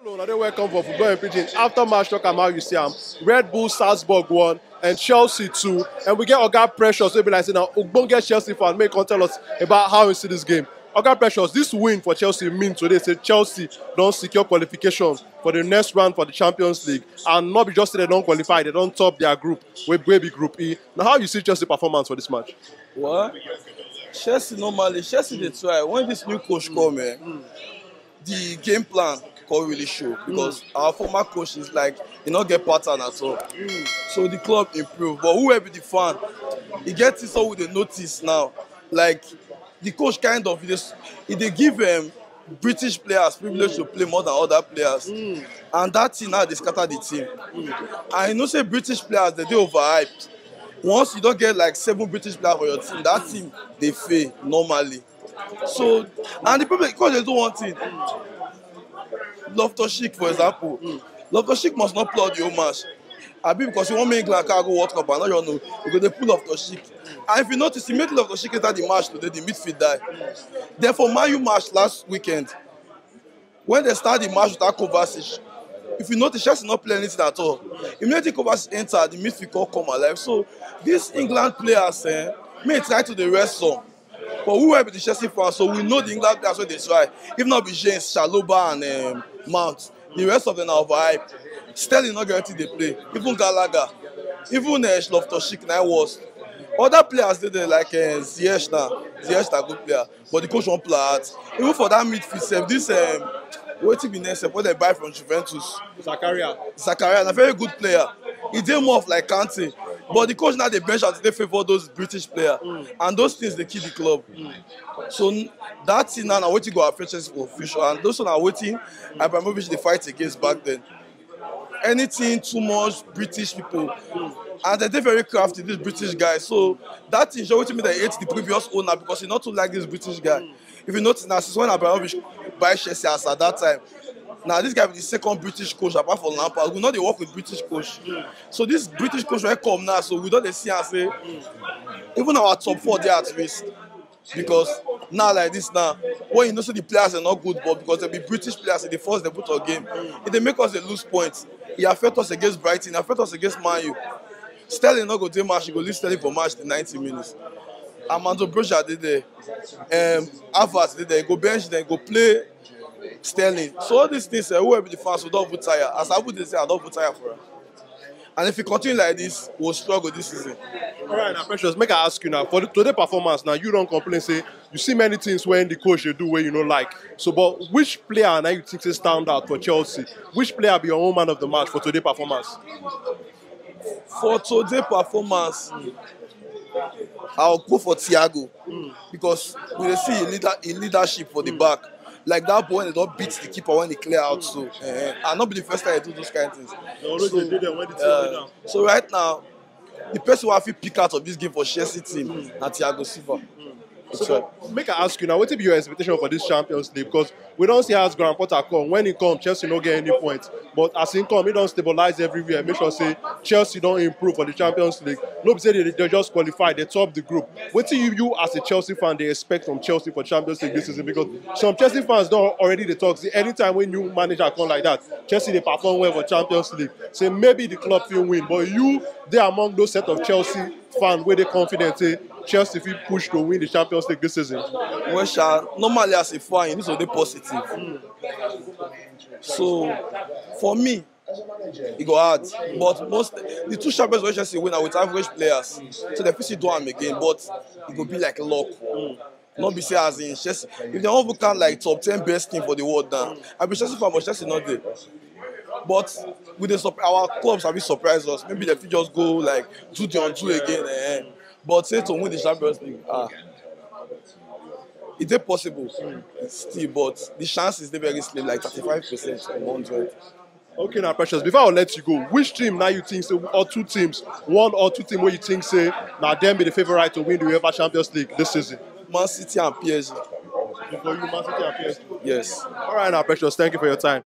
Hello, another welcome for Football and Pidgin. After match talk about you see Red Bull Salzburg won and Chelsea 2. And we get Oga Precious, so be like say now Ogbonge Chelsea fan may come tell us about how you see this game. Oga Precious, this win for Chelsea mean today say Chelsea don't secure qualification for the next round for the Champions League. And not be just say they don't qualify, they don't top their group, with baby group E. Now how you see Chelsea performance for this match? What? Chelsea they try. When this new coach come, the game plan can't really show because our former coach is like he not get pattern at all. So the club improve. But whoever the fan, he gets it so with the notice now. Like the coach kind of they give British players privilege to play more than other players. And that thing now they scatter the team. And you know say British players they overhyped. Once you don't get like 7 British players for your team, that team they fail normally. So and the people because they do one thing. Loftus-Cheek, for example. Loftus-Cheek must not play the whole match. I mean because you want me England can go World Cup and now you know because they pull Loftus-Cheek. And if you notice, he made Loftus-Cheek enter the match today, the midfield die. Therefore, Man U match last weekend, when they start the match without Kovacic, if you notice, Chelsea not play anything at all. Immediately Kovacic enter, the midfield come alive. So these England players may try to the rest some. But who will be the Chelsea fans? So we know the England players when they try. If not be James, Shaloba and Mount, the rest of them are overhyped. Sterling not guaranteed they play. Even Gallagher, even Loftus-Cheek now was. Other players did like Ziyech now. Ziyech na good player, but the coach won't play out. Even for that midfield, this waiting be next what they buy from Juventus. Zakaria, a very good player. He did more of like Kante. But the coach now they bench out they favor those British players. And those things they kill the club. So that thing now waiting go affect Chelsea for future. And those one are waiting Abramovich they fight against back then. Anything too much British people. And they're very crafty, these British guys. So that is showing me that he hates the previous owner because he not too like this British guy. If you notice now, since when Abramovich buy Chelsea as at that time, now this guy is the second British coach apart from Lampard. We know they work with British coach. So this British coach will come now. So we don't see and say, even our top 4 they are at risk. Because now like this now, when you know so the players are not good, but because they be British players in the first they put our game, if they make us they lose points, it affect us against Brighton, it affect us against Man U. Sterling not go to match, he go leave Sterling for match the 90 minutes. Armando Broja did there. Havertz did there. He go bench, then go play Sterling. So all these things, whoever the fans will don't put tire. As I would say, I don't put tire for her. And if we continue like this, we'll struggle this season. All right, now, Precious, make I ask you now, for today's performance, now you don't complain, say, you see many things when the coach you do where you don't like. So, but which player now you think is stand out for Chelsea? Which player be your own man of the match for today's performance? For today's performance, I'll go for Thiago because we will see a leadership for the back. Like that boy, they don't beat the keeper when they clear out. So, and not be the first time they do those kind of things. So right now, the person who I feel pick out of this game for Chelsea team is Thiago Silva. So, make I ask you now, what will be your expectation for this Champions League? Because we don't see how Graham Potter come. When he comes, Chelsea don't get any points. But as he come, he don't stabilize everywhere. Make sure say Chelsea don't improve for the Champions League. Nobody say they just qualify, they top the group. What do you as a Chelsea fan they expect from Chelsea for Champions League this season? Because some Chelsea fans don't already they talk. See, anytime when new manager come like that, Chelsea they perform well for Champions League. Say maybe the club will win, but they are among those set of Chelsea fans where they confident say Chelsea will push to win the Champions League this season. Well, normally as a fan, you need to be positive. So, for me, it go hard. But the 2 champions where Chelsea win are with average players. So they feel do them again, but it will be like luck. Not be say as in Chelsea. If they all count like top 10 best team for the world now, I'll be Chelsea fan, but Chelsea not there. But with our clubs have been surprised us. Maybe they just go like 2-2 again. But say to win the Champions League, it is possible still, but the chances they very slim, like 35% or 100. Okay, now Precious, before I let you go, which team now you think say, or 2 teams, 1 or 2 teams where you think say now them be the favorite to win the UEFA Champions League this season? Man City and PSG. For you, Man City and PSG. Yes. All right, now Precious, thank you for your time.